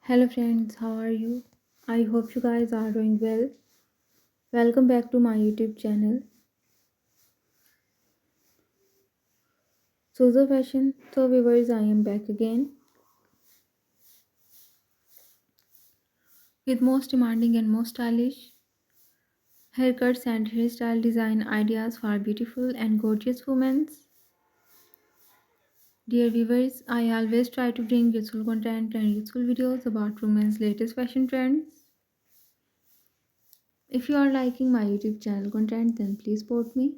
Hello friends, how are you? I hope you guys are doing well. Welcome back to my YouTube channel. So viewers, I am back again with most demanding and most stylish haircuts and hairstyle design ideas for beautiful and gorgeous women. Dear viewers, I always try to bring useful content and useful videos about women's latest fashion trends. If you are liking my YouTube channel content, then please support me.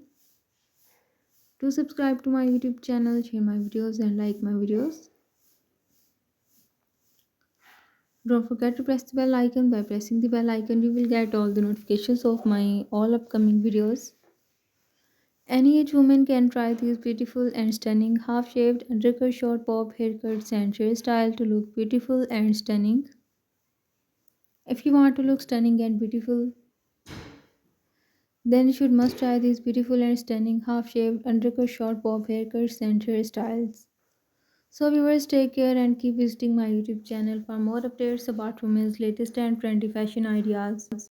Do subscribe to my YouTube channel, share my videos and like my videos. Don't forget to press the bell icon. By pressing the bell icon, you will get all the notifications of my all upcoming videos. Any age woman can try these beautiful and stunning half-shaved undercut short bob haircuts and hairstyle to look beautiful and stunning. If you want to look stunning and beautiful, then you should must try these beautiful and stunning half-shaved undercut short bob haircuts and hairstyles. So viewers, take care and keep visiting my YouTube channel for more updates about women's latest and trendy fashion ideas.